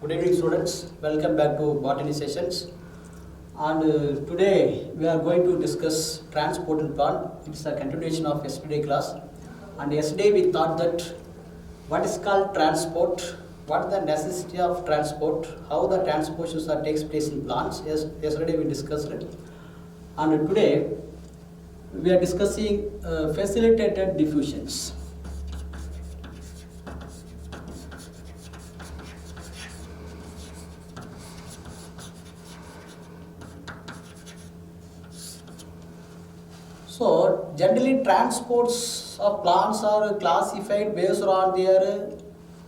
Good evening, students. Welcome back to botany sessions. And today we are going to discuss transport and plant. It's a continuation of yesterday class. And yesterday we thought that what is called transport, what is the necessity of transport, how the transportations are takes place in plants. Yes, yesterday we discussed it. And today we are discussing facilitated diffusions. So, generally transports of plants are classified based on their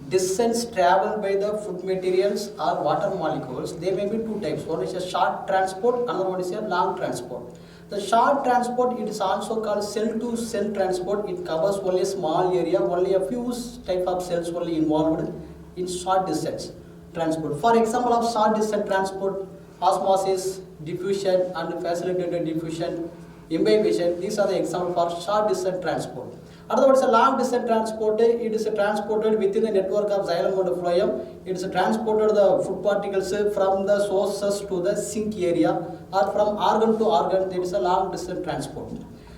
distance traveled by the food materials or water molecules. There may be two types. One is a short transport, another one is a long transport. The short transport, it is also called cell-to-cell transport. It covers only a small area, only a few type of cells only involved in short distance transport. For example of short distance transport, osmosis, diffusion and facilitated diffusion, imbibition, these are the examples for short distance transport. Otherwise, a long distance transport, it is transported within the network of xylem and phloem. It is transported the food particles from the sources to the sink area or from organ to organ. It is a long distance transport.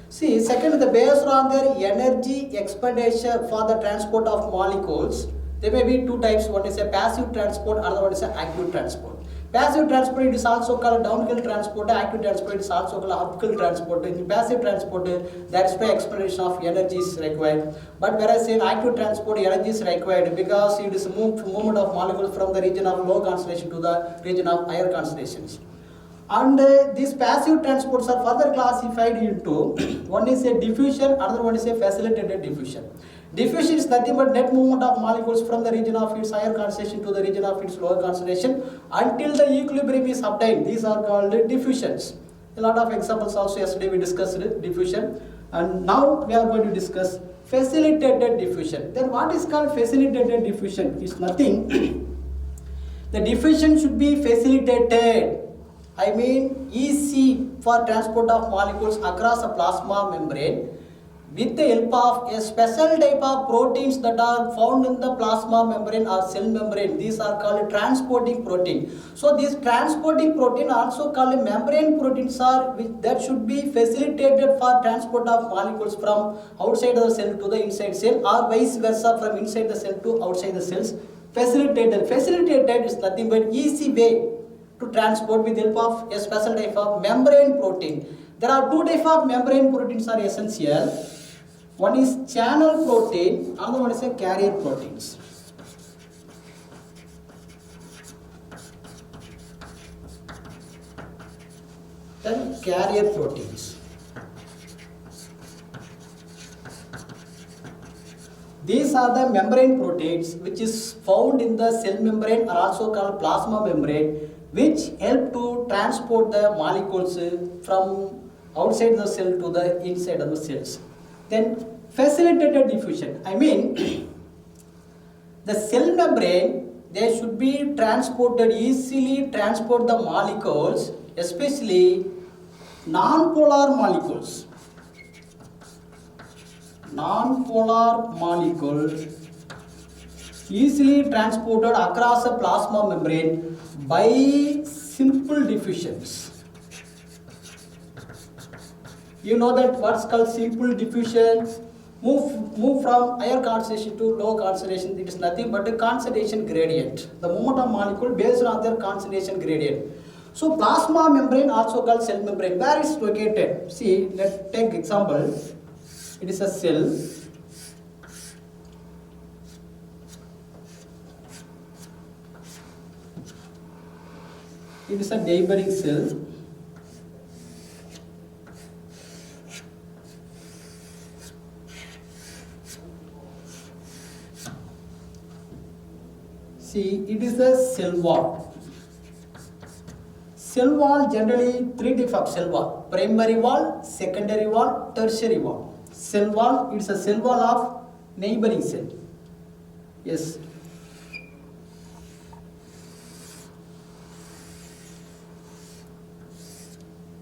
See, second, the based on their energy expenditure for the transport of molecules, there may be two types. One is a passive transport, another one is an active transport. Passive transport, it is also called downhill transport. Active transport, it is also called uphill transport. In passive transport, there is no explanation of energy is required. But whereas in active transport, energy is required because it is movement of molecules from the region of low concentration to the region of higher concentrations. And these passive transports are further classified into one is a diffusion, another one is a facilitated diffusion. Diffusion is nothing but net movement of molecules from the region of its higher concentration to the region of its lower concentration until the equilibrium is obtained. These are called diffusions. A lot of examples also yesterday we discussed diffusion, and now we are going to discuss facilitated diffusion. Then what is called facilitated diffusion? It's nothing. The diffusion should be facilitated. I mean easy for transport of molecules across a plasma membrane with the help of a special type of proteins that are found in the plasma membrane or cell membrane. These are called transporting protein. So these transporting protein also called membrane proteins are that should be facilitated for transport of molecules from outside the cell to the inside cell or vice versa from inside the cell to outside the cells. Facilitated is nothing but easy way to transport with the help of a special type of membrane protein. There are two types of membrane proteins are essential. One is channel protein, another one is a carrier proteins. Then carrier proteins. These are the membrane proteins which is found in the cell membrane or also called plasma membrane, which help to transport the molecules from outside the cell to the inside of the cells. Then facilitated diffusion. I mean the cell membrane, they should be transported, easily transport the molecules, especially non-polar molecules. Non-polar molecules easily transported across a plasma membrane by simple diffusions. You know that what's called simple diffusion. Move from higher concentration to low concentration. It is nothing but a concentration gradient. The movement of molecule based on their concentration gradient. So plasma membrane also called cell membrane. Where is located? See, let's take example. It is a cell. It is a neighboring cell. See, it is a cell wall. Cell wall, generally three types of cell wall: primary wall, secondary wall, tertiary wall. Cell wall, it is a cell wall of neighboring cell. Yes.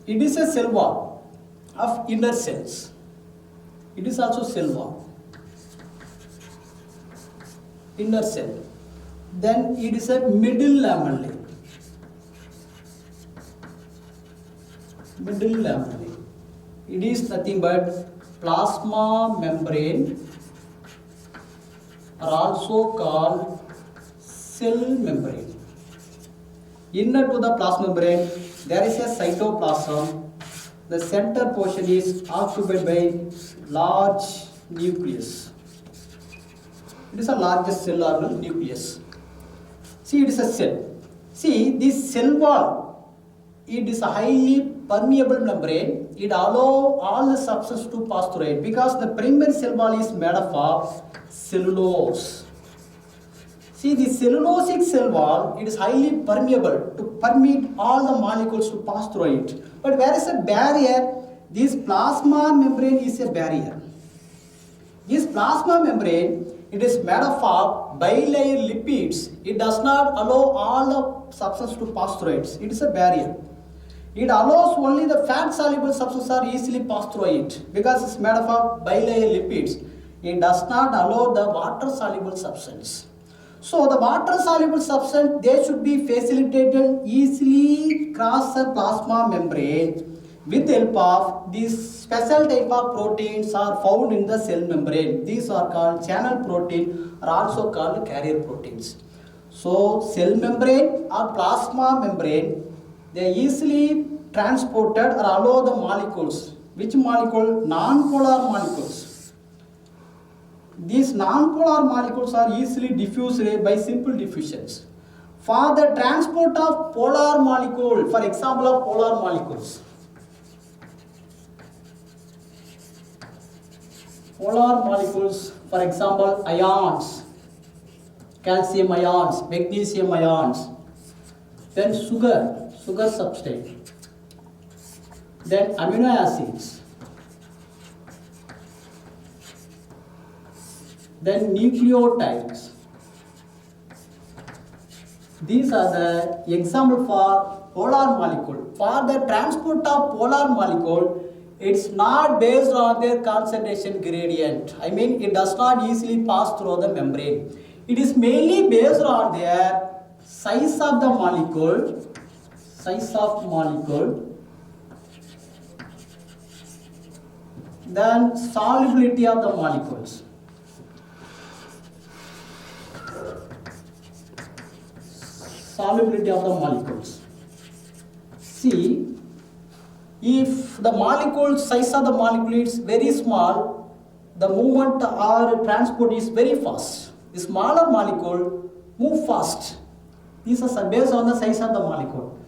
It is a cell wall of inner cells. It is also cell wall. Inner cell. Then it is a middle lamellae. Middle lamellae. It is nothing but plasma membrane, are also called cell membrane. Inner to the plasma membrane, there is a cytoplasm. The center portion is occupied by large nucleus. It is a largest cell organelle nucleus. See, it is a cell. See, this cell wall, it is a highly permeable membrane. It allows all the substance to pass through it because the primary cell wall is made up of cellulose. See, the cellulosic cell wall, it is highly permeable to permit all the molecules to pass through it. But where is a barrier? This plasma membrane is a barrier. This plasma membrane, it is made up of bilayer lipids. It does not allow all the substance to pass through it. It is a barrier. It allows only the fat soluble substances are easily pass through it because it's made up of bilayer lipids. It does not allow the water soluble substance. So the water soluble substance, they should be facilitated easily cross the plasma membrane with the help of these special type of proteins are found in the cell membrane. These are called channel protein, are also called carrier proteins. So cell membrane or plasma membrane, they easily transported or allow the molecules. Which molecule? Non-polar molecules. These non-polar molecules are easily diffused by simple diffusions. For the transport of polar molecule, for example of polar molecules, polar molecules, for example ions, calcium ions, magnesium ions, then sugar substrate, then amino acids, then nucleotides. These are the example for polar molecule. For the transport of polar molecule, it's not based on their concentration gradient. I mean, it does not easily pass through the membrane. It is mainly based on their size of the molecule, then solubility of the molecules. Solubility of the molecules. See, if the molecule size of the molecule is very small, the movement or transport is very fast. The smaller molecule move fast. These are based on the size of the molecule.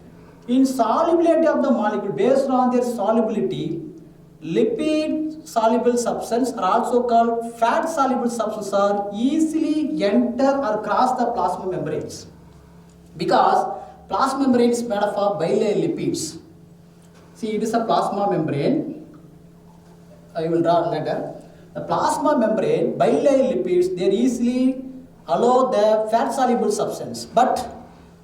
In solubility of the molecule, based on their solubility, lipid soluble substance are also called fat soluble substances are easily enter or cross the plasma membranes. Because plasma membrane is made up of bilayer lipids. See, it is a plasma membrane. I will draw later. The plasma membrane, bilayer lipids, they easily allow the fat soluble substance. But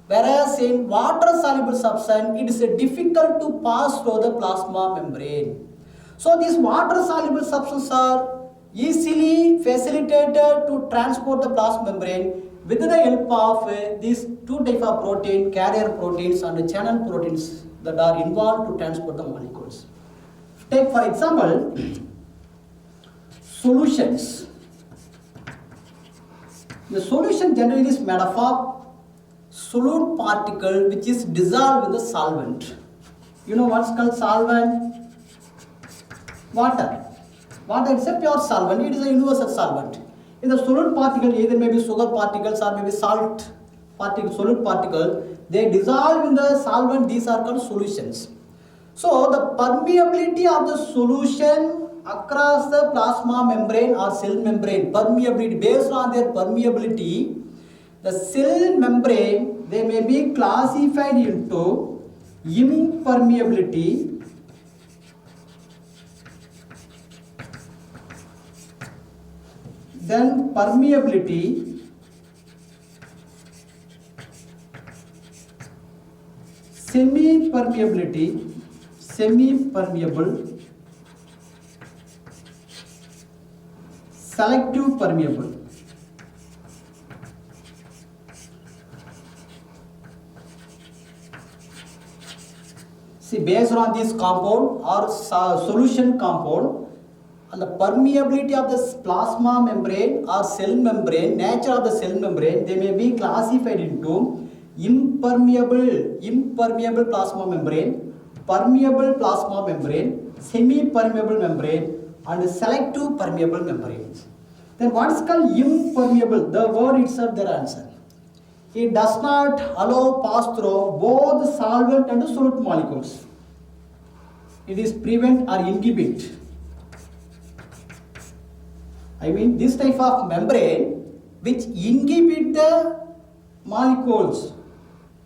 whereas in water soluble substance, it is difficult to pass through the plasma membrane. So these water soluble substances are easily facilitated to transport the plasma membrane with the help of these two types of protein, carrier proteins and channel proteins that are involved to transport the molecules. Take for example, solutions. The solution generally is made up of solute particle which is dissolved in the solvent. You know what's called solvent? Water. Water is a pure solvent, it is a universal solvent. In the solute particle, either maybe sugar particles or maybe salt particle, solute particle, they dissolve in the solvent, these are called solutions. So the permeability of the solution across the plasma membrane or cell membrane, permeability, based on their permeability, the cell membrane, they may be classified into impermeability, then permeability, semi-permeability, semi-permeable, selective permeable. See, based on this compound or solution compound, and the permeability of the plasma membrane or cell membrane, nature of the cell membrane, they may be classified into impermeable plasma membrane, permeable plasma membrane, semi-permeable membrane, and selective permeable membranes. Then what is called impermeable? The word itself their answer. It does not allow pass through both solvent and solute molecules. It is prevent or inhibit. I mean this type of membrane which inhibit the molecules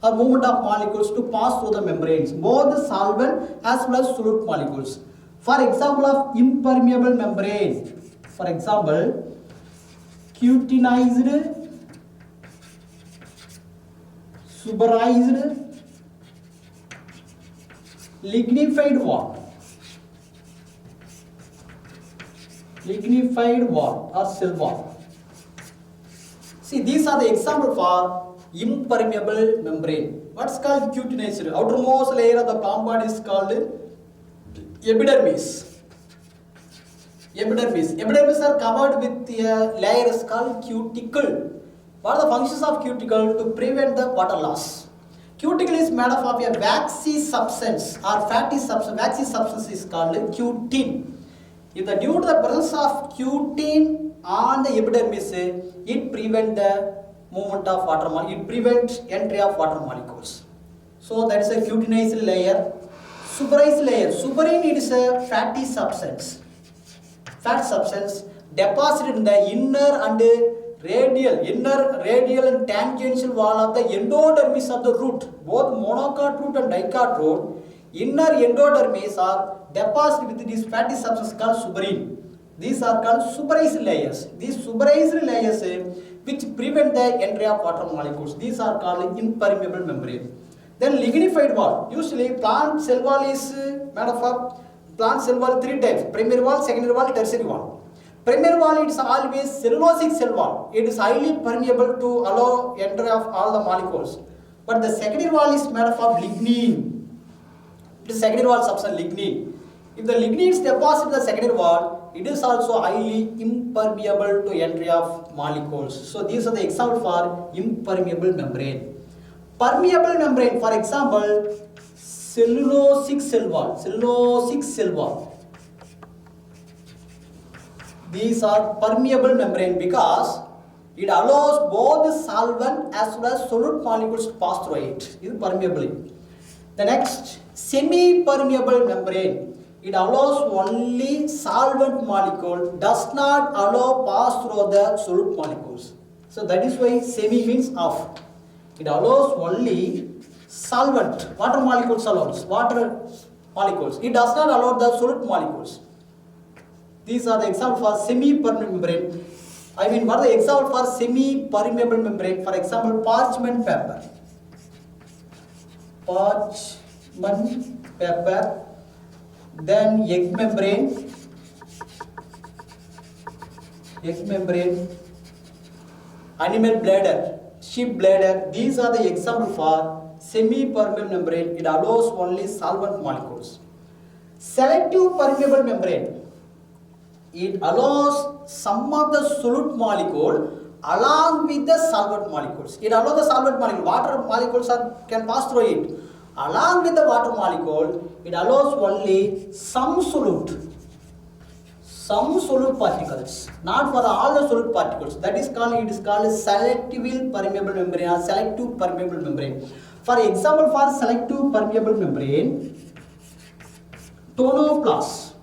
or movement of molecules to pass through the membranes, both the solvent as well as solute molecules. For example of impermeable membrane, for example, cutinized, suberized, lignified wall. Lignified wall or cell wall. See, these are the example for impermeable membrane. What's called cutinized? Outermost layer of the plant body is called epidermis. Epidermis are covered with a layer is called cuticle. What are the functions of cuticle? To prevent the water loss. Cuticle is made up of a waxy substance or fatty substance. Waxy substance is called cutin. If the due to the presence of cutin on the epidermis, it prevents the movement of water molecules. It prevents entry of water molecules. So that is a cutinized layer. Suberized layer. Suberin is a fatty substance. Fat substance deposited in the inner radial and tangential wall of the endodermis of the root. Both monocot root and dicot root. Inner endodermis are deposited with this fatty substance called suberin. These are called suberized layers. These suberized layers which prevent the entry of water molecules. These are called impermeable membrane. Then lignified wall. Usually plant cell wall is made of plant cell wall three types: primary wall, secondary wall, tertiary wall. Primary wall it is always cellulosic cell wall. It is highly permeable to allow entry of all the molecules. But the secondary wall is made of lignin. It is secondary wall substance lignin. If the lignin is deposited in the secondary wall, it is also highly impermeable to entry of molecules. So these are the examples for impermeable membrane. Permeable membrane, for example, cellulosic cell wall. Cellulosic cell wall. These are permeable membrane because it allows both the solvent as well as solute molecules to pass through it. This is permeable. The next, semi-permeable membrane. It allows only solvent molecule, does not allow pass through the solute molecules. So that is why semi means off. It allows only solvent, water molecules allows, water molecules. It does not allow the solute molecules. These are the examples for semi-permeable membrane. I mean, what are the examples for semi-permeable membrane? For example, parchment paper. Parchment paper. Then egg membrane. Animal bladder. Sheep bladder. These are the examples for semi-permeable membrane. It allows only solvent molecules. Selective permeable membrane. It allows some of the solute molecule along with the solvent molecules. It allows the solvent molecule. Water molecules can pass through it. Along with the water molecule, it allows only some solute particles, not for all the solute particles. That is called, it is called selective permeable membrane or selective permeable membrane. For example, for selective permeable membrane, tonoplast.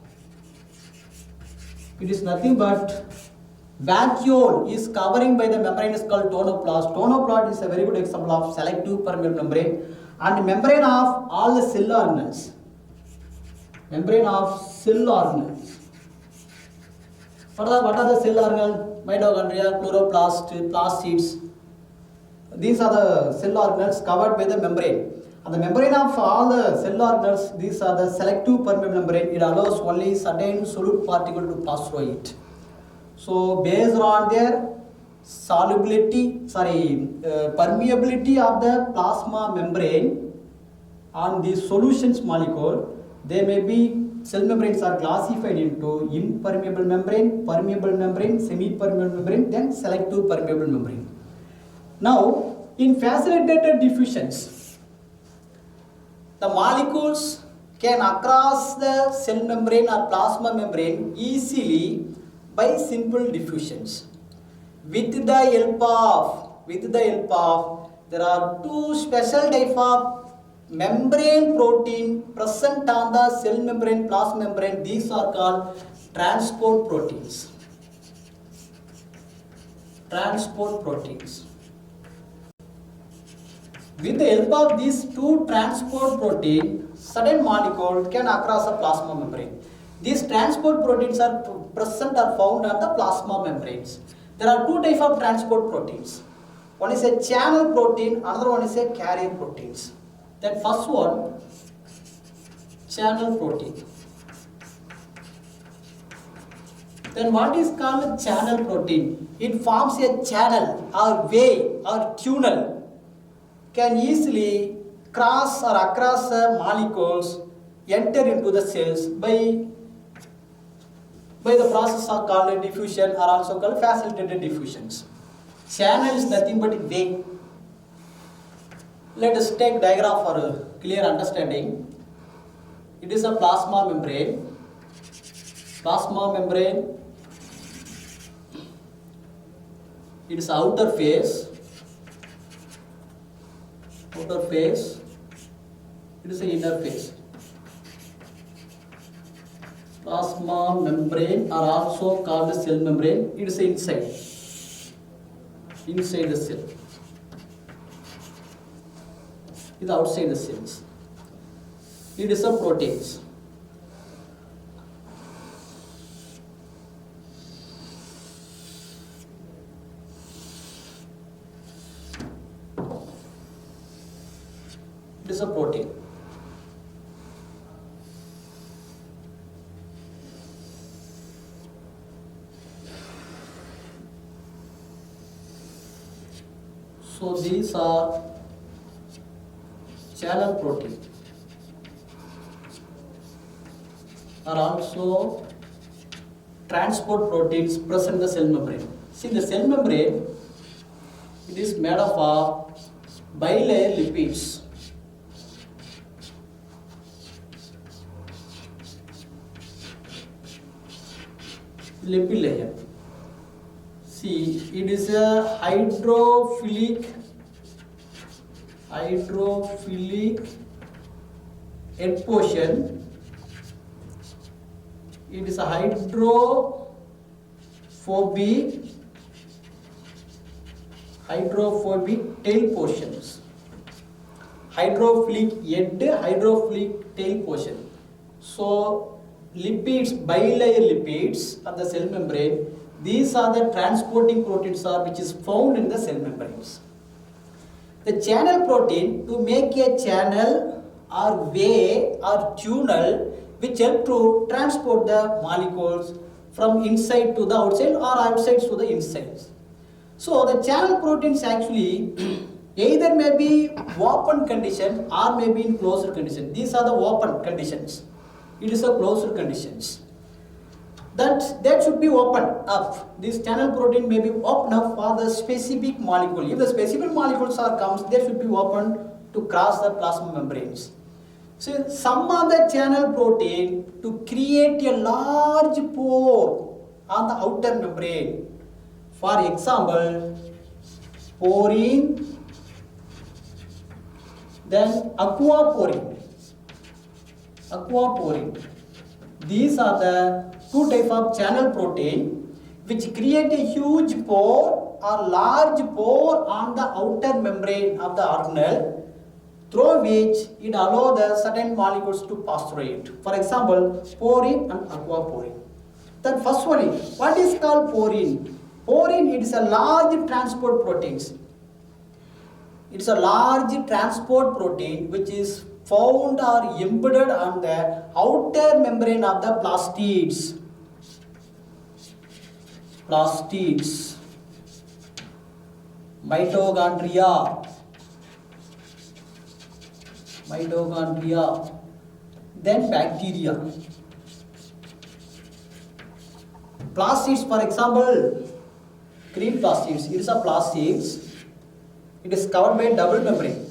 It is nothing but vacuole is covering by the membrane is called tonoplast. Tonoplast is a very good example of selective permeable membrane. And membrane of all the cell organelles. Membrane of cell organelles. What are the cell organelles? Mitochondria, chloroplast, plastids. These are the cell organelles covered by the membrane. And the membrane of all the cell organelles, these are the selective permeable membrane. It allows only certain solute particle to pass through it. So based on their permeability of the plasma membrane on the solutions molecule, they may be cell membranes are classified into impermeable membrane, permeable membrane, semi-permeable membrane, then selective permeable membrane. Now, in facilitated diffusions, the molecules can cross the cell membrane or plasma membrane easily by simple diffusions. With the help of, there are two special type of membrane protein present on the cell membrane, plasma membrane. These are called transport proteins. Transport proteins. With the help of these two transport proteins, certain molecule can cross a plasma membrane. These transport proteins are present or found on the plasma membranes. There are two types of transport proteins. One is a channel protein, another one is a carrier proteins. That first one, channel protein. Then what is called a channel protein? It forms a channel or way or tunnel, can easily cross or across molecules, enter into the cells by the process of called diffusion or also called facilitated diffusions. Channel is nothing but a way. Let us take diagram for a clear understanding. It is a plasma membrane. Plasma membrane. It is outer face. Outer face. It is the inner face. Plasma membrane are also called the cell membrane. It is inside the cell. It is outside the cells. It is a proteins. It is a protein. So these are channel protein are also transport proteins present in the cell membrane. See, the cell membrane, it is made up of bilayer lipids. Lipid layer. See, it is a hydrophilic end portion. It is a hydrophobic tail portions. Hydrophilic head, hydrophilic tail portion. So lipids, bilayer lipids of the cell membrane, these are the transporting proteins which is found in the cell membranes. The channel protein, to make a channel or way or tunnel which help to transport the molecules from inside to the outside or outside to the inside. So the channel proteins actually either may be open condition or may be in closed condition. These are the open conditions. It is a closed conditions. That should be opened up. This channel protein may be opened up for the specific molecule. If the specific molecules comes, they should be opened to cross the plasma membranes. So some of the channel protein to create a large pore on the outer membrane. For example, porine, then aquaporine. These are the two types of channel protein which create a huge pore or large pore on the outer membrane of the organelle, through which it allows the certain molecules to pass through it. For example, porine and aquaporine. Then first one is, what is called porine? Porine, it is a large transport proteins. It's a large transport protein which is found or embedded on the outer membrane of the plastids. Mitochondria. mitochondria, then bacteria. Plastids, for example, green plastids. It is a plastids. It is covered by double membrane.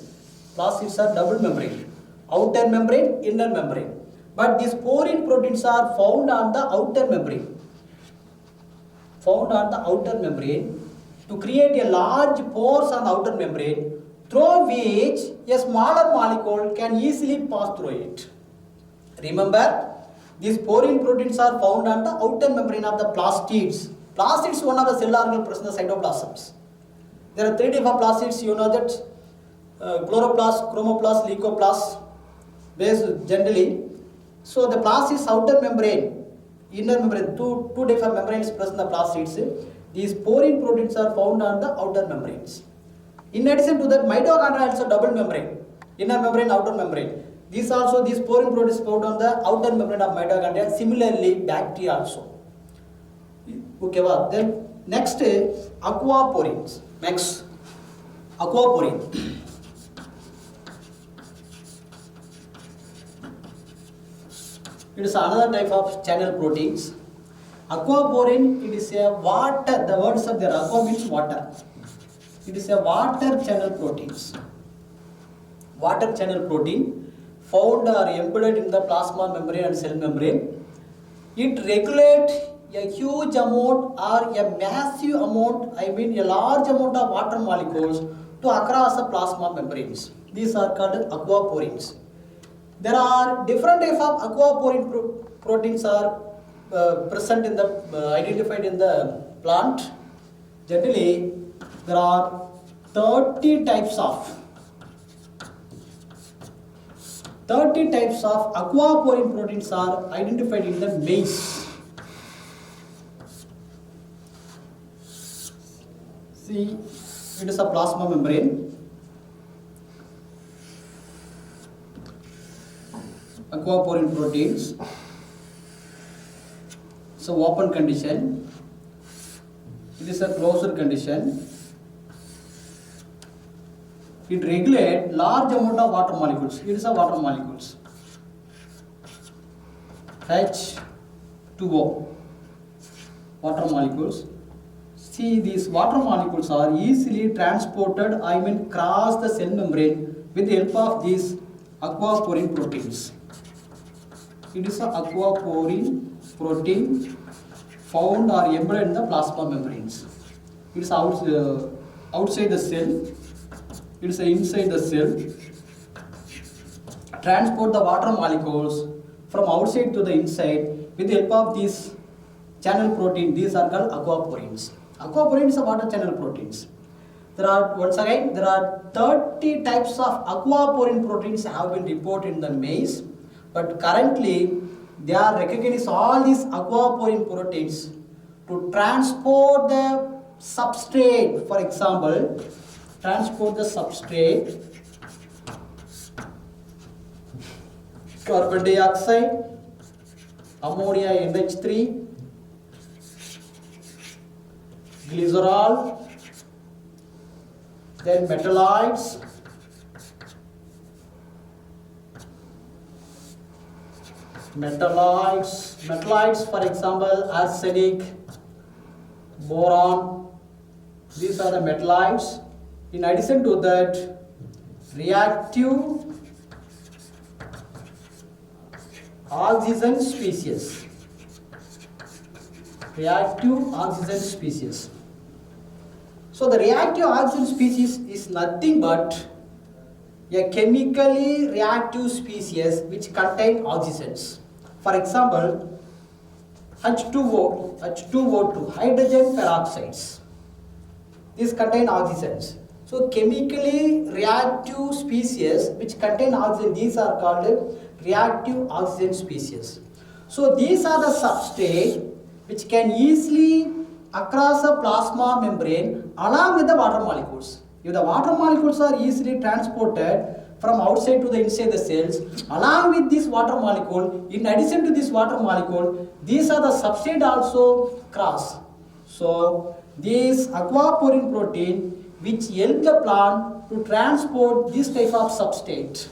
Plastids are double membrane. Outer membrane, inner membrane. But these porine proteins are found on the outer membrane. Found on the outer membrane to create a large pores on the outer membrane through which a smaller molecule can easily pass through it. Remember, these porine proteins are found on the outer membrane of the plastids. Plastids, one of the cell organelles present in the cytoplasms. There are three different plastids, you know that. Chloroplast, chromoplast, leucoplast, based generally. So the plastids outer membrane, inner membrane, two different membranes present in the plastids. These porine proteins are found on the outer membranes. In addition to that, mitochondria also double membrane, inner membrane, outer membrane. These porine proteins found on the outer membrane of mitochondria. Similarly, bacteria also. Okay, well, then next aquaporins. Next, aquaporine. It is another type of channel proteins. Aquaporine, it is a water. The words are there. Aqua means water. It is a water channel proteins. Water channel protein found or embedded in the plasma membrane and cell membrane. It regulates a huge amount or a massive amount, a large amount of water molecules to across the plasma membranes. These are called aquaporins. There are different types of aquaporine proteins are present in the identified in the plant. Generally, there are 30 types of aquaporine proteins are identified in the maize. See, it is a plasma membrane. Aquaporine proteins. So open condition. It is a closed condition. It regulates large amount of water molecules. It is a water molecules. H2O. Water molecules. See, these water molecules are easily transported, cross the cell membrane with the help of these aquaporine proteins. It is an aquaporine protein found or embedded in the plasma membranes. It is outside the cell. It is inside the cell. Transport the water molecules from outside to the inside with the help of these channel protein. These are called aquaporins. Aquaporins are water channel proteins. There are 30 types of aquaporine proteins have been reported in the maize. But currently, they are recognizing all these aquaporine proteins to transport the substrate. For example, transport the substrate, carbon dioxide, ammonia NH3, glycerol, then metalloids, metalloids, for example, arsenic, boron. These are the metalloids. In addition to that, reactive oxygen species. Reactive oxygen species. So the reactive oxygen species is nothing but a chemically reactive species which contain oxygens. For example, H2O2, hydrogen peroxides. These contain oxygens. So chemically reactive species which contain oxygen, these are called reactive oxygen species. So these are the substrate which can easily across a plasma membrane along with the water molecules. If the water molecules are easily transported from outside to the inside the cells, along with this water molecule, in addition to this water molecule, these are the substrate also cross. So this aquaporine protein which help the plant to transport this type of substrate.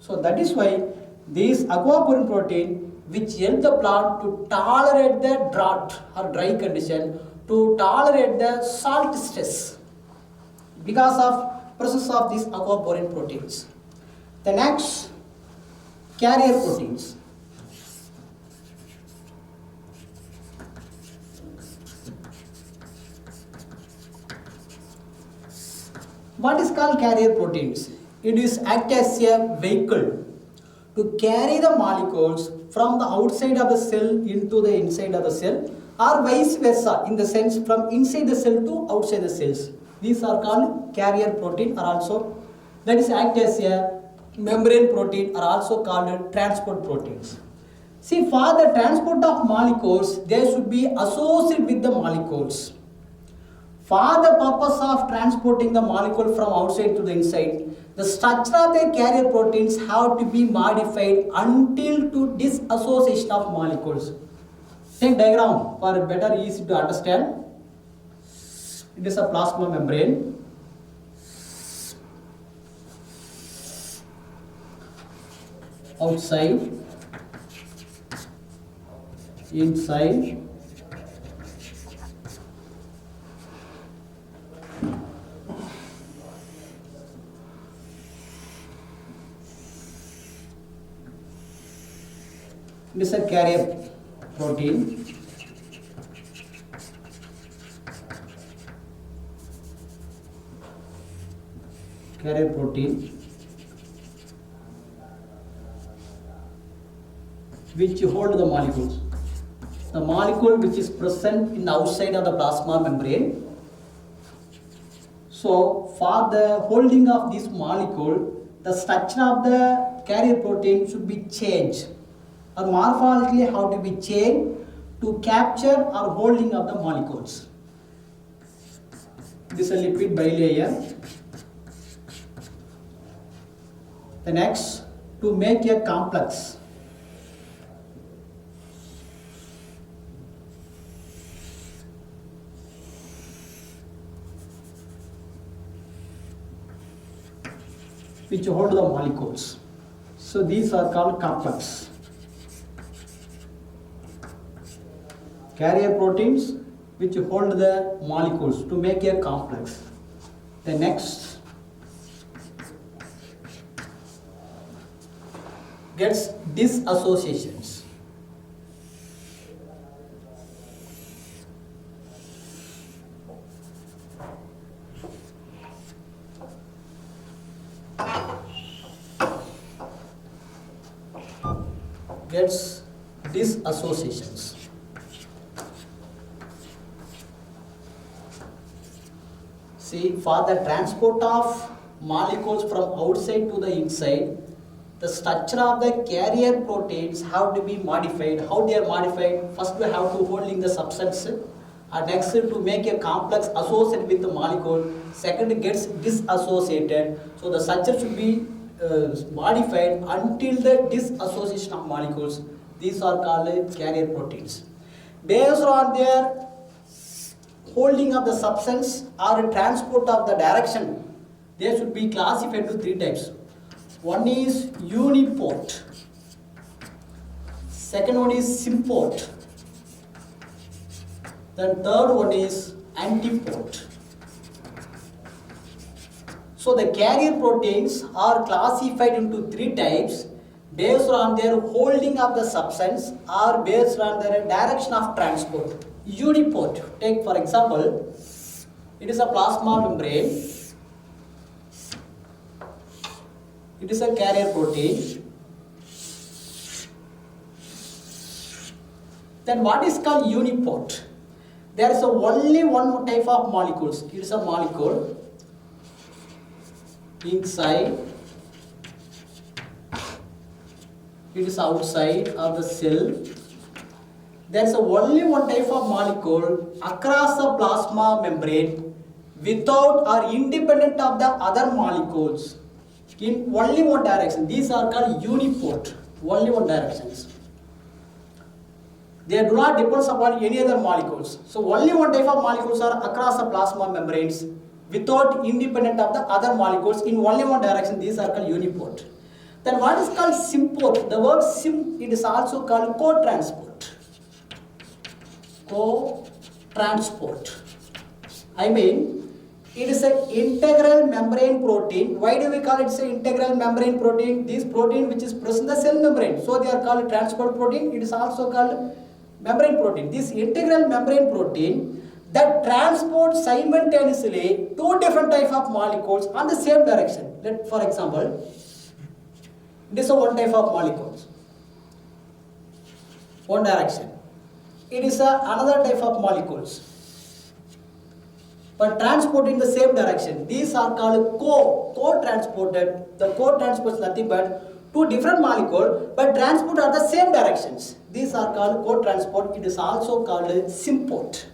So that is why these aquaporin protein which help the plant to tolerate the drought or dry condition, to tolerate the salt stress because of presence of these aquaporin proteins. The next, carrier proteins. What is called carrier proteins? It is act as a vehicle to carry the molecules from the outside of the cell into the inside of the cell, or vice versa, in the sense from inside the cell to outside the cells. These are called carrier protein, or also that is act as a membrane protein, are also called transport proteins. See, for the transport of molecules, they should be associated with the molecules. For the purpose of transporting the molecule from outside to the inside, the structure of their carrier proteins have to be modified until to disassociation of molecules. Take diagram for better easy to understand. It is a plasma membrane. Outside, inside, it is a carrier protein. Carrier protein which hold the molecules. The molecule which is present in the outside of the plasma membrane. So for the holding of this molecule, the structure of the carrier protein should be changed, or morphologically how to be changed to capture or holding of the molecules. This is a lipid bilayer. The next, to make a complex. Which hold the molecules. So these are called complex. Carrier proteins which hold the molecules to make a complex. The next gets disassociations. Gets disassociations. See, for the transport of molecules from outside to the inside, the structure of the carrier proteins have to be modified. How they are modified? First we have to holding the substance, and next to make a complex associated with the molecule. Second gets disassociated. So the structure should be modified until the disassociation of molecules. These are called carrier proteins. Based on their holding of the substance or transport of the direction, they should be classified to three types. One is uniport, second one is symport, then third one is antiport. So the carrier proteins are classified into three types based on their holding of the substance or based on their direction of transport. Uniport, take for example, it is a plasma membrane. It is a carrier protein. Then what is called uniport? There is only one type of molecules. It is a molecule inside, it is outside of the cell. There is only one type of molecule across the plasma membrane without or independent of the other molecules in only one direction. These are called uniport, only one directions. They do not depend upon any other molecules. So only one type of molecules are across the plasma membranes without independent of the other molecules in only one direction. These are called uniport. Then what is called symport? The word sim, it is also called co-transport. Co-transport. I mean, it is an integral membrane protein. Why do we call it an integral membrane protein? This protein which is present in the cell membrane. So they are called transport protein. It is also called membrane protein. This integral membrane protein that transports simultaneously two different type of molecules on the same direction. For example, this is one type of molecules, one direction. It is another type of molecules, but transport in the same direction. These are called co-transported. The co-transport is nothing but two different molecules, but transport are the same directions. These are called co-transport. It is also called symport.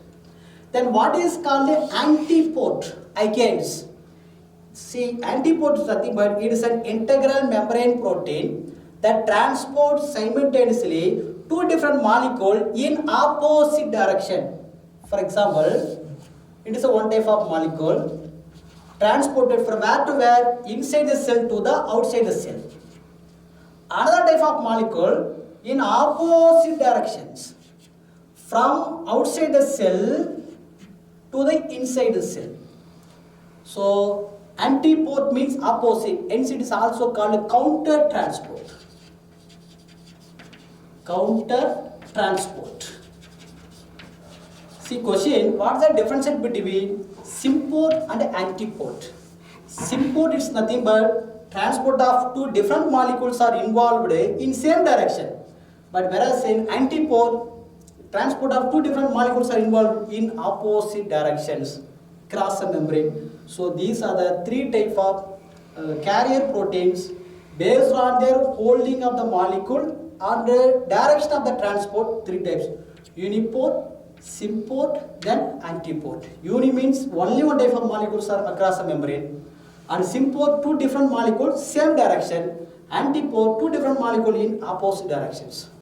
Then what is called antiport? Alkanes. See, antiport is nothing but it is an integral membrane protein that transports simultaneously two different molecules in opposite direction. For example, it is a one type of molecule transported from where to where? Inside the cell to the outside the cell. Another type of molecule in opposite directions, from outside the cell to the inside the cell. So antiport means opposite, hence it is also called counter transport. Counter transport. See, question, what is the difference between symport and antiport? Symport is nothing but transport of two different molecules are involved in same direction. But whereas in antiport, transport of two different molecules are involved in opposite directions across the membrane. So these are the three types of carrier proteins based on their holding of the molecule and the direction of the transport. Three types: uniport, symport, then antiport. Uni means only one type of molecules are across the membrane, and symport two different molecules same direction. Antiport two different molecules in opposite directions.